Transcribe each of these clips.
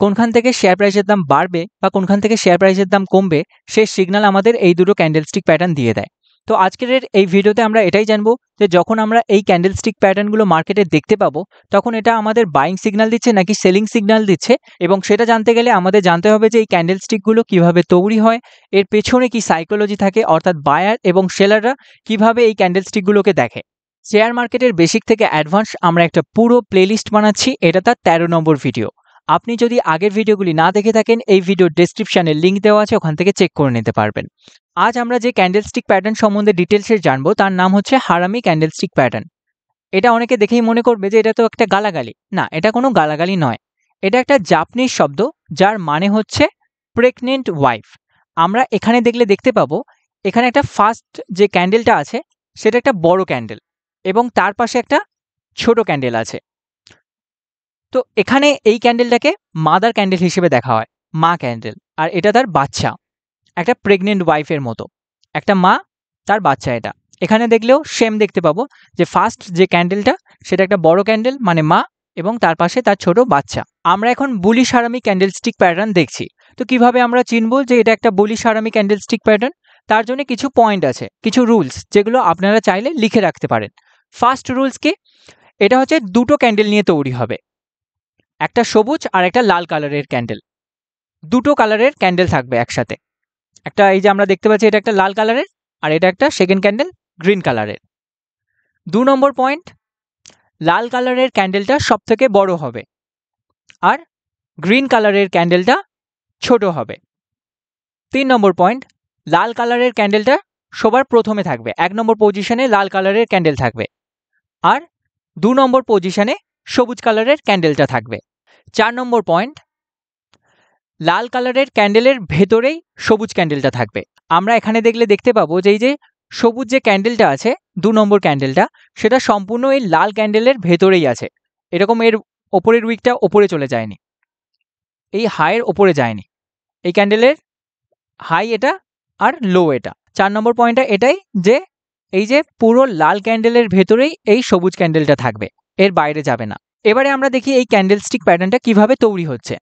কোনখান থেকে শেয়ার প্রাইসের দাম বাড়বে বা কোনখান থেকে শেয়ার প্রাইসের দাম কমবে সেই সিগন্যাল আমাদের এই দুটো ক্যান্ডেলস্টিক প্যাটার্ন দিয়ে দেয়। তো আজকের এই ভিডিওতে আমরা এটাই জানবো যে যখন আমরা এই ক্যান্ডেলস্টিক প্যাটার্নগুলো মার্কেটে দেখতে পাবো তখন এটা আমাদের বাইং সিগন্যাল দিচ্ছে নাকি সেলিং সিগন্যাল দিচ্ছে, এবং সেটা জানতে গেলে আমাদের জানতে হবে যে এই ক্যান্ডেলস্টিকগুলো কিভাবে তৈরি হয়, এর পেছনে কি সাইকোলজি থাকে, অর্থাৎ বায়ার এবং সেলাররা কিভাবে এই ক্যান্ডেলস্টিকগুলোকে দেখে। শেয়ার মার্কেটের বেসিক থেকে অ্যাডভান্স আমরা একটা পুরো প্লেলিস্ট বানাচ্ছি, এটা তার 13 নম্বর ভিডিও। আপনি যদি আগের ভিডিওগুলি না দেখে থাকেন এই ভিডিওর ডেসক্রিপশনে লিঙ্ক দেওয়া আছে, ওখান থেকে চেক করে নিতে পারবেন। আজ আমরা যে ক্যান্ডেলস্টিক প্যাটার্ন সম্বন্ধে ডিটেলসে জানবো তার নাম হচ্ছে হারামি ক্যান্ডেলস্টিক প্যাটার্ন। এটা অনেকে দেখেই মনে করবে যে এটা তো একটা গালাগালি। না, এটা কোনো গালাগালি নয়, এটা একটা জাপানিজ শব্দ যার মানে হচ্ছে প্রেগনেন্ট ওয়াইফ। আমরা এখানে দেখতে পাবো এখানে একটা ফার্স্ট যে ক্যান্ডেলটা আছে সেটা একটা বড় ক্যান্ডেল এবং তার পাশে একটা ছোট ক্যান্ডেল আছে। তো এখানে এই ক্যান্ডেলটাকে মাদার ক্যান্ডেল হিসেবে দেখা হয়, মা ক্যান্ডেল, আর এটা তার বাচ্চা, একটা প্রেগনেন্ট ওয়াইফের মতো একটা মা, তার বাচ্চা। এটা এখানে দেখলেও সেম দেখতে পাবো যে ফার্স্ট যে ক্যান্ডেলটা সেটা একটা বড় ক্যান্ডেল মানে মা, এবং তার পাশে তার ছোট বাচ্চা। আমরা এখন বুলিশ হারামি ক্যান্ডেলস্টিক প্যাটার্ন দেখছি। তো কিভাবে আমরা চিনবো যে এটা একটা বুলিশ হারামি ক্যান্ডেলস্টিক প্যাটার্ন? তার জন্য কিছু পয়েন্ট আছে, কিছু রুলস যেগুলো আপনারা চাইলে লিখে রাখতে পারেন। ফার্স্ট রুলস কি? এটা হচ্ছে দুটো ক্যান্ডেল নিয়ে তৈরি হবে, একটা সবুজ আর একটা লাল কালারের ক্যান্ডেল। দুটো কালারের ক্যান্ডেল থাকবে একসাথে। একটা এই যে আমরা দেখতে পাচ্ছি এটা একটা লাল কালারের, আর এটা একটা সেকেন্ড ক্যান্ডেল গ্রিন কালারের। 2 নম্বর পয়েন্ট, লাল কালারের ক্যান্ডেলটা সব থেকে বড় হবে আর গ্রিন কালারের ক্যান্ডেলটা ছোট হবে। 3 নম্বর পয়েন্ট, লাল কালারের ক্যান্ডেলটা সবার প্রথমে থাকবে, 1 নম্বর পজিশনে লাল কালারের ক্যান্ডেল থাকবে, আর 2 নম্বর পজিশনে সবুজ কালারের ক্যান্ডেলটা থাকবে। 4 নম্বর পয়েন্ট, লাল কালারের ক্যান্ডেলের ভেতরেই সবুজ ক্যান্ডেলটা থাকবে। আমরা এখানে দেখতে পাবো যে এই যে সবুজ যে ক্যান্ডেলটা আছে 2 নম্বর ক্যান্ডেলটা, সেটা সম্পূর্ণ এই লাল ক্যান্ডেলের ভেতরেই আছে। এরকম এর ওপরের উইকটা ওপরে চলে যায়নি, এই হাইয়ের ওপরে যায়নি। এই ক্যান্ডেলের হাই এটা আর লো এটা। 4 নম্বর পয়েন্টটা এটাই যে এই যে পুরো লাল ক্যান্ডেলের ভেতরেই এই সবুজ ক্যান্ডেলটা থাকবে, এর বাইরে যাবে না। এবারে আমরা দেখি এই ক্যান্ডেলস্টিক প্যাটার্নটা কিভাবে তৈরি হচ্ছে।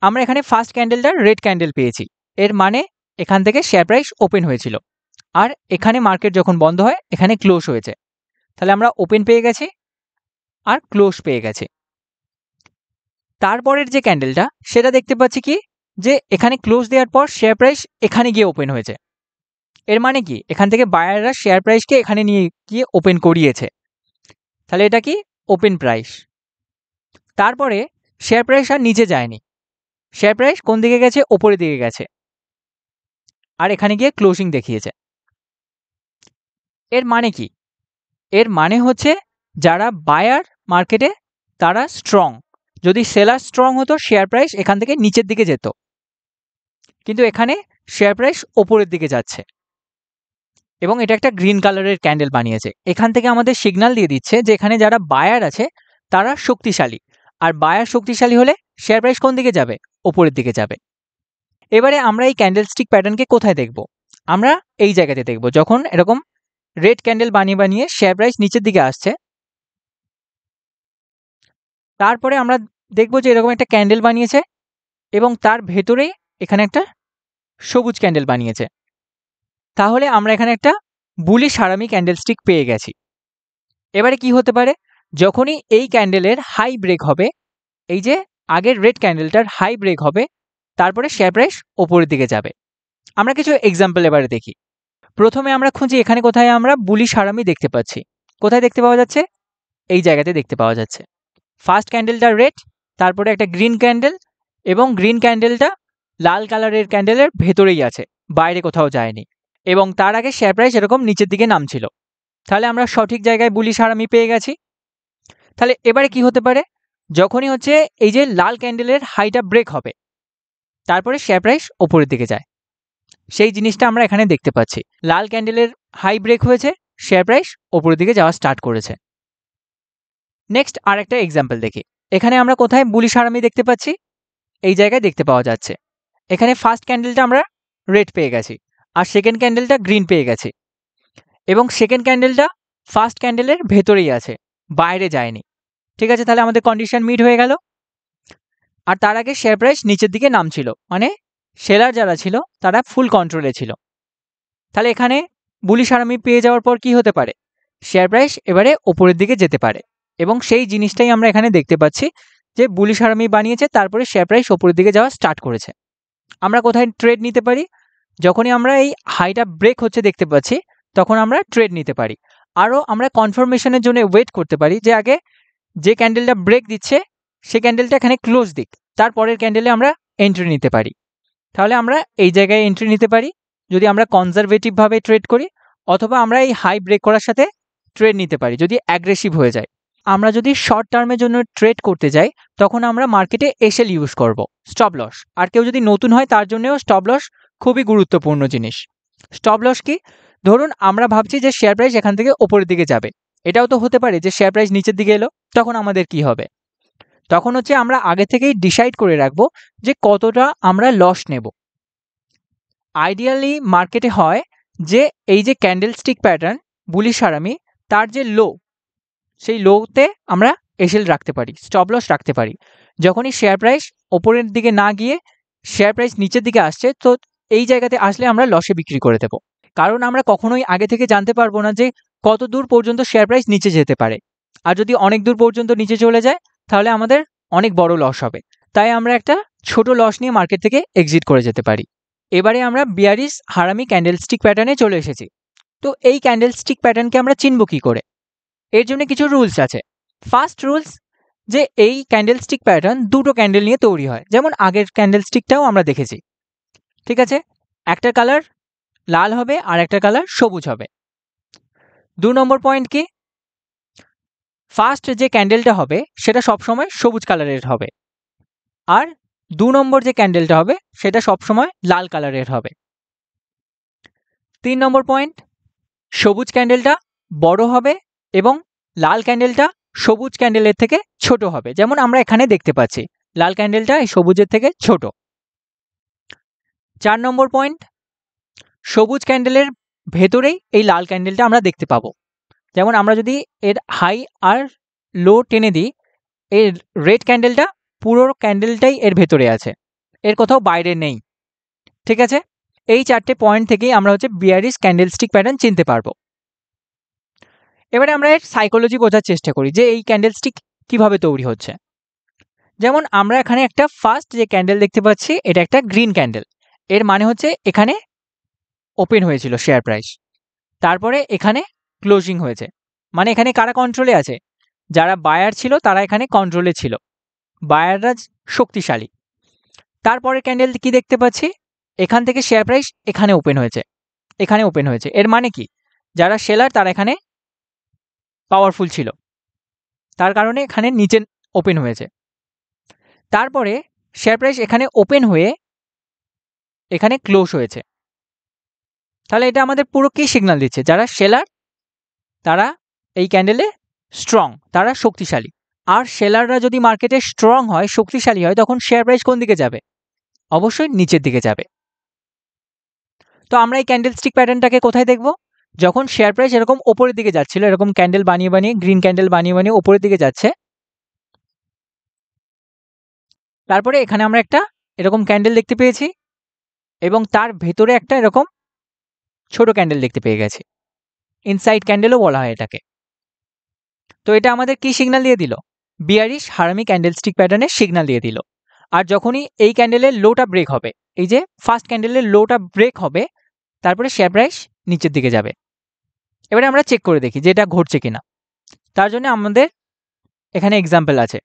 আমরা এখানে ফার্স্ট ক্যান্ডেলটা রেড ক্যান্ডেল পেয়েছি, এর মানে এখান থেকে শেয়ার প্রাইস ওপেন হয়েছিল, আর এখানে মার্কেট যখন বন্ধ হয় এখানে ক্লোজ হয়েছে। তাহলে আমরা ওপেন পেয়ে গেছি আর ক্লোজ পেয়ে গেছি। তারপরের যে ক্যান্ডেলটা সেটা দেখতে পাচ্ছি কি যে এখানে ক্লোজ দেওয়ার পর শেয়ার প্রাইস এখানে গিয়ে ওপেন হয়েছে। এর মানে কি এখান থেকে বায়াররা শেয়ার প্রাইসকে এখানে নিয়ে গিয়ে ওপেন করিয়েছে। তাহলে এটা কি ওপেন প্রাইস। তারপরে শেয়ার প্রাইস আর নিচে যায়নি, শেয়ার প্রাইস কোন দিকে গেছে? ওপরের দিকে গেছে, আর এখানে গিয়ে ক্লোজিং দেখিয়েছে। এর মানে কি? এর মানে হচ্ছে যারা বায়ার মার্কেটে তারা স্ট্রং। যদি সেলার স্ট্রং হতো শেয়ার প্রাইস এখান থেকে নিচের দিকে যেত, কিন্তু এখানে শেয়ার প্রাইস ওপরের দিকে যাচ্ছে এবং এটা একটা গ্রিন কালারের ক্যান্ডেল বানিয়েছে। এখান থেকে আমাদের সিগন্যাল দিয়ে দিচ্ছে যে এখানে যারা বায়ার আছে তারা শক্তিশালী, আর বায়ার শক্তিশালী হলে শেয়ার প্রাইস কোন দিকে যাবে? ওপরের দিকে যাবে। এবারে আমরা এই ক্যান্ডেলস্টিক প্যাটার্নকে কোথায় দেখব? আমরা এই জায়গাতে দেখব যখন এরকম রেড ক্যান্ডেল বানিয়ে শেয়ার প্রাইস নিচের দিকে আসছে। তারপরে আমরা দেখব যে এরকম একটা ক্যান্ডেল বানিয়েছে এবং তার ভেতরেই এখানে একটা সবুজ ক্যান্ডেল বানিয়েছে। তাহলে আমরা এখানে একটা বুলিশ হারামি ক্যান্ডেলস্টিক পেয়ে গেছি। এবারে কি হতে পারে? যখনই এই ক্যান্ডেলের হাই ব্রেক হবে, এই যে আগের রেড ক্যান্ডেলটার হাই ব্রেক হবে, তারপরে শেয়ার প্রাইস ওপরের দিকে যাবে। আমরা কিছু এক্সাম্পল এবারে দেখি। প্রথমে আমরা খুঁজি এখানে কোথায় আমরা বুলিশ হারামি দেখতে পাচ্ছি। কোথায় দেখতে পাওয়া যাচ্ছে? এই জায়গাতে দেখতে পাওয়া যাচ্ছে। ফার্স্ট ক্যান্ডেলটা রেড, তারপরে একটা গ্রিন ক্যান্ডেল, এবং গ্রিন ক্যান্ডেলটা লাল কালারের ক্যান্ডেলের ভেতরেই আছে, বাইরে কোথাও যায়নি, এবং তার আগে শেয়ার প্রাইস এরকম নিচের দিকে নামছিল। তাহলে আমরা সঠিক জায়গায় বুলিশ হারামি পেয়ে গেছি। তাহলে এবারে কি হতে পারে? যখনই হচ্ছে এই যে লাল ক্যান্ডেলের হাইটা ব্রেক হবে, তারপরে শেয়ার প্রাইস ওপরের দিকে যায়, সেই জিনিসটা আমরা এখানে দেখতে পাচ্ছি। লাল ক্যান্ডেলের হাই ব্রেক হয়েছে, শেয়ার প্রাইস ওপরের দিকে যাওয়া স্টার্ট করেছে। নেক্সট আরেকটা এক্সাম্পল দেখি। এখানে আমরা কোথায় বুলিশ হারামি দেখতে পাচ্ছি? এই জায়গায় দেখতে পাওয়া যাচ্ছে। এখানে ফার্স্ট ক্যান্ডেলটা আমরা রেড পেয়ে গেছি, আর সেকেন্ড ক্যান্ডেলটা গ্রিন পেয়ে গেছি, এবং সেকেন্ড ক্যান্ডেলটা ফার্স্ট ক্যান্ডেলের ভেতরেই আছে, বাইরে যায়নি। ঠিক আছে, তাহলে আমাদের কন্ডিশন মিট হয়ে গেল। আর তার আগে শেয়ার প্রাইস নিচের দিকে নামছিল, মানে সেলার যারা ছিল তারা ফুল কন্ট্রোলে ছিল। তাহলে এখানে বুলিশ হারামি পেয়ে যাওয়ার পর কি হতে পারে, শেয়ার প্রাইস এবারে ওপরের দিকে যেতে পারে, এবং সেই জিনিসটাই আমরা এখানে দেখতে পাচ্ছি যে বুলিশ হারামি বানিয়েছে, তারপরে শেয়ার প্রাইস ওপরের দিকে যাওয়া স্টার্ট করেছে। আমরা কোথায় ট্রেড নিতে পারি, যখনই আমরা এই হাইটা ব্রেক হচ্ছে দেখতে পাচ্ছি তখন আমরা ট্রেড নিতে পারি। আরও আমরা কনফার্মেশনের জন্য ওয়েট করতে পারি যে আগে যে ক্যান্ডেলটা ব্রেক দিচ্ছে সেই ক্যান্ডেলটা এখানে ক্লোজ দিক, তারপরের ক্যান্ডেলে আমরা এন্ট্রি নিতে পারি। তাহলে আমরা এই জায়গায় এন্ট্রি নিতে পারি যদি আমরা কনজারভেটিভভাবে ট্রেড করি, অথবা আমরা এই হাই ব্রেক করার সাথে ট্রেড নিতে পারি যদি অ্যাগ্রেসিভ হয়ে যায়। আমরা যদি শর্ট টার্মের জন্য ট্রেড করতে যাই তখন আমরা মার্কেটে এসএল ইউজ করব, স্টপ লস। আর কেউ যদি নতুন হয় তার জন্যও স্টপ লস খুবই গুরুত্বপূর্ণ জিনিস। স্টপ লস কি, ধরুন আমরা ভাবছি যে শেয়ার প্রাইস এখান থেকে ওপরের দিকে যাবে, এটাও তো হতে পারে যে শেয়ার প্রাইস নিচের দিকে এলো, তখন আমাদের কি হবে, তখন হচ্ছে আমরা আগে থেকেই ডিসাইড করে রাখবো যে কতটা আমরা লস নেব। আইডিয়ালি মার্কেটে হয় যে এই যে ক্যান্ডেলস্টিক প্যাটার্ন বুলিশ হারামি, তার যে লো, সেই লোতে আমরা এসএল রাখতে পারি, স্টপ লস রাখতে পারি। যখনই শেয়ার প্রাইস ওপরের দিকে না গিয়ে শেয়ার প্রাইস নিচের দিকে আসছে, তো এই জায়গাতে আসলে আমরা লসে বিক্রি করে দেব, কারণ আমরা কখনোই আগে থেকে জানতে পারবো না যে কত দূর পর্যন্ত শেয়ার প্রাইস নিচে যেতে পারে। আর যদি অনেক দূর পর্যন্ত নিচে চলে যায় তাহলে আমাদের অনেক বড় লস হবে, তাই আমরা একটা ছোট লস নিয়ে মার্কেট থেকে এক্সিট করে যেতে পারি। এবারে আমরা বিয়ারিশ হারামি ক্যান্ডেলস্টিক প্যাটার্নে চলে এসেছি। তো এই ক্যান্ডেলস্টিক প্যাটার্নকে আমরা চিনব কি করে, এর জন্য কিছু রুলস আছে। ফার্স্ট রুলস, যে এই ক্যান্ডেলস্টিক প্যাটার্ন দুটো ক্যান্ডেল নিয়ে তৈরি হয়, যেমন আগের ক্যান্ডেলস্টিকটাও আমরা দেখেছি, ঠিক আছে। একটা কালার লাল হবে আর একটা কালার সবুজ হবে। 2 নম্বর পয়েন্ট কি, ফার্স্ট যে ক্যান্ডেলটা হবে সেটা সবসময় সবুজ কালারের হবে, আর 2 নম্বর যে ক্যান্ডেলটা হবে সেটা সবসময় লাল কালারের হবে। 3 নম্বর পয়েন্ট, সবুজ ক্যান্ডেলটা বড় হবে এবং লাল ক্যান্ডেলটা সবুজ ক্যান্ডেলের থেকে ছোট হবে, যেমন আমরা এখানে দেখতে পাচ্ছি লাল ক্যান্ডেলটা এই সবুজের থেকে ছোট। 4 নম্বর পয়েন্ট, সবুজ ক্যান্ডেলের ভেতরেই এই লাল ক্যান্ডেলটা আমরা দেখতে পাবো, যেমন আমরা যদি এর হাই আর লো টেনে দিই, এর রেড ক্যান্ডেলটা পুরো ক্যান্ডেলটাই এর ভেতরে আছে, এর কোথাও বাইরে নেই, ঠিক আছে। এই 4টে পয়েন্ট থেকেই আমরা হচ্ছে বিয়ারিশ ক্যান্ডেলস্টিক প্যাটার্ন চিনতে পারবো। এবারে আমরা এর সাইকোলজি বোঝার চেষ্টা করি যে এই ক্যান্ডেলস্টিক কিভাবে তৈরি হচ্ছে। যেমন আমরা এখানে একটা ফার্স্ট যে ক্যান্ডেল দেখতে পাচ্ছি এটা একটা গ্রিন ক্যান্ডেল, এর মানে হচ্ছে এখানে ওপেন হয়েছিল শেয়ার প্রাইস, তারপরে এখানে ক্লোজিং হয়েছে, মানে এখানে কারা কন্ট্রোলে আছে, যারা বায়ার ছিল তারা এখানে কন্ট্রোলে ছিল, বায়াররা শক্তিশালী। তারপরে ক্যান্ডেল কি দেখতে পাচ্ছি, এখান থেকে শেয়ার প্রাইস এখানে ওপেন হয়েছে, এখানে ওপেন হয়েছে, এর মানে কি, যারা সেলার তারা এখানে পাওয়ারফুল ছিল, তার কারণে এখানে নিচে ওপেন হয়েছে। তারপরে শেয়ার প্রাইস এখানে ওপেন হয়ে এখানে ক্লোজ হয়েছে, তাহলে এটা আমাদের পুরো কি সিগন্যাল দিচ্ছে, যারা সেলার তারা এই ক্যান্ডেলে স্ট্রং, তারা শক্তিশালী। আর সেলাররা যদি মার্কেটে স্ট্রং হয়, শক্তিশালী হয়, তখন শেয়ার প্রাইস কোন দিকে যাবে, অবশ্যই নিচের দিকে যাবে। তো আমরা এই ক্যান্ডেলস্টিক প্যাটার্নটাকে কোথায় দেখব, যখন শেয়ার প্রাইস এরকম ওপরের দিকে যাচ্ছিল, এরকম ক্যান্ডেল বানিয়ে বানিয়ে, গ্রিন ক্যান্ডেল বানিয়ে বানিয়ে ওপরের দিকে যাচ্ছে, তারপরে এখানে আমরা একটা এরকম ক্যান্ডেল দেখতে পেয়েছি এবং তার ভেতরে একটা এরকম ছোট ক্যান্ডেল দেখতে পেয়ে গেছি, ইনসাইড ক্যান্ডেলও বলা হয় এটাকে। তো এটা আমাদের কি সিগন্যাল দিয়ে দিল, বিয়ারিশ হারামি ক্যান্ডেলস্টিক প্যাটার্নের সিগন্যাল দিয়ে দিল। আর যখনই এই ক্যান্ডেলের লোটা ব্রেক হবে, এই যে ফার্স্ট ক্যান্ডেলের লোটা ব্রেক হবে, তারপরে শেয়ার প্রাইস নিচের দিকে যাবে। এবারে আমরা চেক করে দেখি যে এটা ঘটছে কিনা, তার জন্য আমাদের এখানে এক্সাম্পল আছে।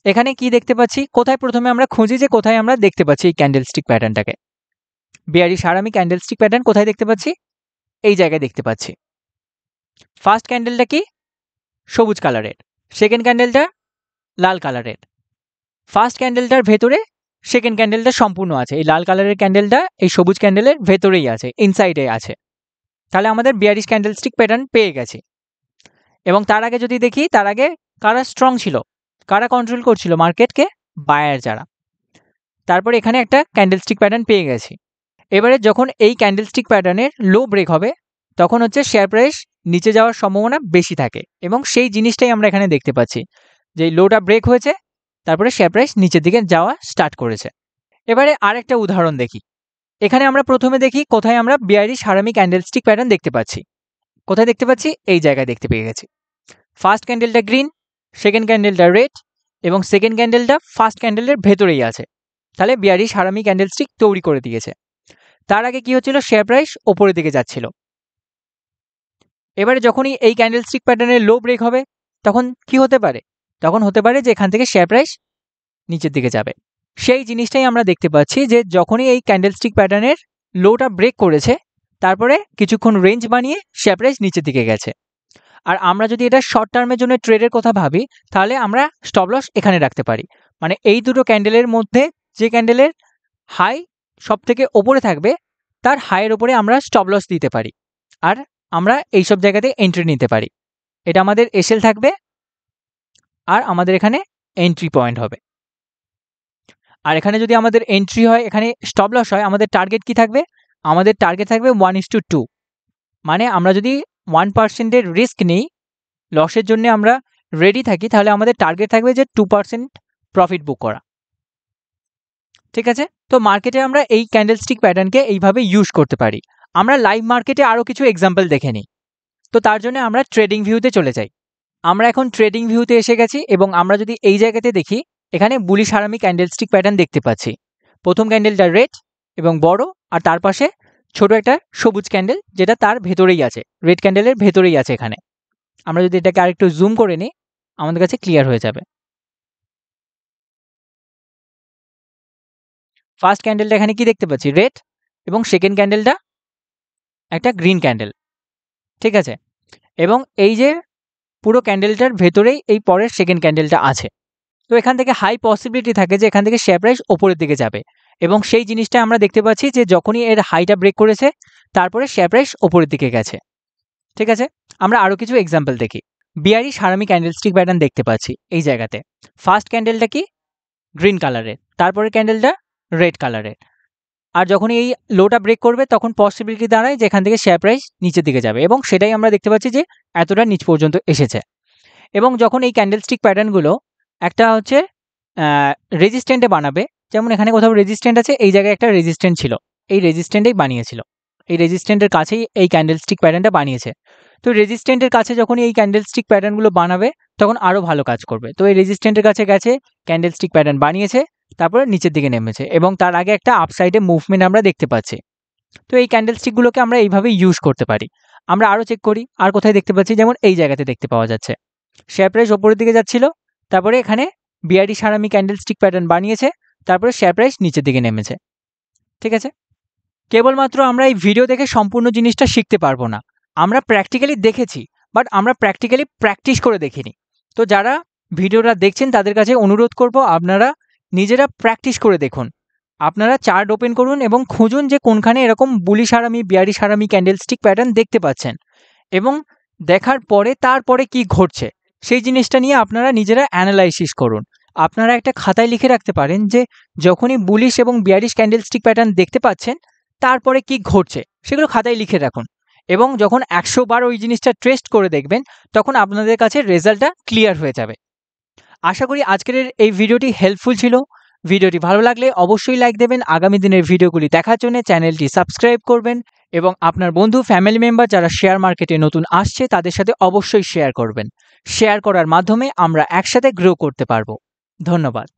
এখানে কি দেখতে পাচ্ছি, কোথায় প্রথমে আমরা খুঁজি যে কোথায় আমরা দেখতে পাচ্ছি এই ক্যান্ডেলস্টিক প্যাটার্নটাকে, বিয়ারিশ হারামি ক্যান্ডেলস্টিক প্যাটার্ন কোথায় দেখতে পাচ্ছি, এই জায়গায় দেখতে পাচ্ছি। ফার্স্ট ক্যান্ডেলটা কি সবুজ কালারের, সেকেন্ড ক্যান্ডেলটা লাল কালারের, ফার্স্ট ক্যান্ডেলটার ভেতরে সেকেন্ড ক্যান্ডেলটা সম্পূর্ণ আছে, এই লাল কালারের ক্যান্ডেলটা এই সবুজ ক্যান্ডেলের ভেতরেই আছে, ইনসাইডে আছে। তাহলে আমাদের বিয়ারিশ ক্যান্ডেলস্টিক প্যাটার্ন পেয়ে গেছি। এবং তার আগে যদি দেখি, তার আগে কারা স্ট্রং ছিল, কারা কন্ট্রোল করছিল মার্কেটকে, বায়ার যারা। তারপরে এখানে একটা ক্যান্ডেলস্টিক প্যাটার্ন পেয়ে গেছি। এবারে যখন এই ক্যান্ডেলস্টিক প্যাটার্নের লো ব্রেক হবে, তখন হচ্ছে শেয়ার প্রাইস নিচে যাওয়ার সম্ভাবনা বেশি থাকে, এবং সেই জিনিসটাই আমরা এখানে দেখতে পাচ্ছি যে লোটা ব্রেক হয়েছে, তারপরে শেয়ার প্রাইস নিচের দিকে যাওয়া স্টার্ট করেছে। এবারে আরেকটা উদাহরণ দেখি। এখানে আমরা প্রথমে দেখি কোথায় আমরা বিয়ারিশ হারামি ক্যান্ডেলস্টিক প্যাটার্ন দেখতে পাচ্ছি। কোথায় দেখতে পাচ্ছি? এই জায়গায় দেখতে পেয়ে গেছি। ফার্স্ট ক্যান্ডেলটা গ্রিন, সেকেন্ড ক্যান্ডেলটা রেড এবং সেকেন্ড ক্যান্ডেলটা ফার্স্ট ক্যান্ডেলের ভেতরেই আছে। তাহলে বিয়ারিশ হারামি ক্যান্ডেলস্টিক তৈরি করে দিয়েছে। তার আগে কি হচ্ছিল? শেয়ার প্রাইস ওপরের দিকে যাচ্ছিল। এবারে যখনই এই ক্যান্ডেলস্টিক প্যাটার্নের লো ব্রেক হবে তখন কি হতে পারে? তখন হতে পারে যে এখান থেকে শেয়ার প্রাইস নিচের দিকে যাবে। সেই জিনিসটাই আমরা দেখতে পাচ্ছি যে যখনই এই ক্যান্ডেলস্টিক প্যাটার্নের লোটা ব্রেক করেছে তারপরে কিছুক্ষণ রেঞ্জ বানিয়ে শেয়ার প্রাইস নিচের দিকে গেছে। আর আমরা যদি এটা শর্ট টার্মের জন্য ট্রেডের কথা ভাবি তাহলে আমরা স্টপ লস এখানে রাখতে পারি। মানে এই দুটো ক্যান্ডেলের মধ্যে যে ক্যান্ডেলের হাই সব থেকে ওপরে থাকবে তার হাইয়ের ওপরে আমরা স্টপ লস দিতে পারি আর আমরা এইসব জায়গাতে এন্ট্রি নিতে পারি। এটা আমাদের এসএল থাকবে আর আমাদের এখানে এন্ট্রি পয়েন্ট হবে। আর এখানে যদি আমাদের এন্ট্রি হয়, এখানে স্টপ লস হয়, আমাদের টার্গেট কি থাকবে? আমাদের টার্গেট থাকবে 1:2। মানে আমরা যদি 1% রিস্ক নিই, লসের জন্য আমরা রেডি থাকি, তাহলে আমাদের টার্গেট থাকবে যে 2% প্রফিট বুক করা। ঠিক আছে? তো মার্কেটে আমরা এই ক্যান্ডেলস্টিক প্যাটার্নকে এইভাবে ইউজ করতে পারি। আমরা লাইভ মার্কেটে আরও কিছু এক্সাম্পল দেখে নিই। তো তার জন্য আমরা ট্রেডিং ভিউতে চলে যাই। আমরা এখন ট্রেডিং ভিউতে এসে গেছি এবং আমরা যদি এই জায়গাতে দেখি এখানে বুলিশ হারামি ক্যান্ডেলস্টিক প্যাটার্ন দেখতে পাচ্ছি। প্রথম ক্যান্ডেলটা রেড এবং বড়, আর তার পাশে ছোট একটা সবুজ ক্যান্ডেল যেটা তার ভেতরেই আছে, রেড ক্যান্ডেলের ভেতরেই আছে। এখানে আমরা যদি এটাকে আরেকটু জুম করে নিই আমাদের কাছে ক্লিয়ার হয়ে যাবে। ফার্স্ট ক্যান্ডেলটা এখানে কি দেখতে পাচ্ছি? রেড এবং সেকেন্ড ক্যান্ডেলটা একটা গ্রিন ক্যান্ডেল। ঠিক আছে? এবং এই যে পুরো ক্যান্ডেলটার ভেতরেই এই পরের সেকেন্ড ক্যান্ডেলটা আছে। তো এখান থেকে হাই পসিবিলিটি থাকে যে এখান থেকে শেয়ার প্রাইস ওপরের দিকে যাবে এবং সেই জিনিসটা আমরা দেখতে পাচ্ছি যে যখনই এর হাইটা ব্রেক করেছে তারপরে শেয়ার প্রাইস ওপরের দিকে গেছে। ঠিক আছে? আমরা আরও কিছু এক্সাম্পল দেখি। বিয়ারিশ হারামি ক্যান্ডেলস্টিক প্যাটার্ন দেখতে পাচ্ছি এই জায়গাতে। ফার্স্ট ক্যান্ডেলটা কি? গ্রিন কালারের, তারপরে ক্যান্ডেলটা রেড কালারের। আর যখনই এই লোটা ব্রেক করবে তখন পসিবিলিটি দাঁড়ায় যে এখান থেকে শেয়ার প্রাইস নিচের দিকে যাবে এবং সেটাই আমরা দেখতে পাচ্ছি যে এতটা নিচ পর্যন্ত এসেছে। এবং যখন এই ক্যান্ডেলস্টিক প্যাটার্নগুলো একটা হচ্ছে রেজিস্ট্যান্টে বানাবে, যেমন এখানে কোথাও রেজিস্ট্যান্ট আছে, এই জায়গায় একটা রেজিস্ট্যান্ট ছিল, এই রেজিস্ট্যান্টেই বানিয়েছিল, এই রেজিস্ট্যান্টের কাছেই এই ক্যান্ডেলস্টিক প্যাটার্নটা বানিয়েছে। তো রেজিস্ট্যান্টের কাছে যখন এই ক্যান্ডেলস্টিক প্যাটার্নগুলো বানাবে তখন আরও ভালো কাজ করবে। তো এই রেজিস্ট্যান্টের কাছে গেছে, ক্যান্ডেলস্টিক প্যাটার্ন বানিয়েছে, তারপরে নিচের দিকে নেমেছে এবং তার আগে একটা আপসাইডে মুভমেন্ট আমরা দেখতে পাচ্ছি। তো এই ক্যান্ডেলস্টিকগুলোকে আমরা এইভাবে ইউজ করতে পারি। আমরা আরও চেক করি আর কোথায় দেখতে পাচ্ছি, যেমন এই জায়গাতে দেখতে পাওয়া যাচ্ছে শেয়ার প্রাইস ওপরের দিকে যাচ্ছিল, তারপরে এখানে বিয়ারিশ হারামি ক্যান্ডেলস্টিক প্যাটার্ন বানিয়েছে, তারপরে শেয়ার প্রাইস নিচের দিকে নেমেছে। ঠিক আছে? কেবলমাত্র আমরা এই ভিডিও দেখে সম্পূর্ণ জিনিসটা শিখতে পারবো না। আমরা প্র্যাকটিক্যালি দেখেছি, বাট আমরা প্র্যাকটিক্যালি প্র্যাকটিস করে দেখিনি। তো যারা ভিডিওটা দেখছেন তাদের কাছে অনুরোধ করব আপনারা নিজেরা প্র্যাকটিস করে দেখুন। আপনারা চার্ট ওপেন করুন এবং খুঁজুন যে কোনখানে এরকম বুলিশ হারামি বিয়ারিশ হারামি ক্যান্ডেলস্টিক প্যাটার্ন দেখতে পাচ্ছেন এবং দেখার পরে তারপরে কি ঘটছে সেই জিনিসটা নিয়ে আপনারা নিজেরা অ্যানালাইসিস করুন। আপনারা একটা খাতায় লিখে রাখতে পারেন যে যখনই বুলিশ এবং বিয়ারিশ ক্যান্ডেলস্টিক প্যাটার্ন দেখতে পাচ্ছেন তারপরে কি ঘটছে সেগুলো খাতায় লিখে রাখুন এবং যখন 100 বার ওই জিনিসটা টেস্ট করে দেখবেন তখন আপনাদের কাছে রেজাল্টটা ক্লিয়ার হয়ে যাবে। আশা করি আজকের এই ভিডিওটি হেল্পফুল ছিল। ভিডিওটি ভালো লাগলে অবশ্যই লাইক দেবেন। আগামী দিনের ভিডিওগুলি দেখার জন্য চ্যানেলটি সাবস্ক্রাইব করবেন এবং আপনার বন্ধু ফ্যামিলি মেম্বার যারা শেয়ার মার্কেটে নতুন আসছে তাদের সাথে অবশ্যই শেয়ার করবেন। শেয়ার করার মাধ্যমে আমরা একসাথে গ্রো করতে পারবো। ধন্যবাদ।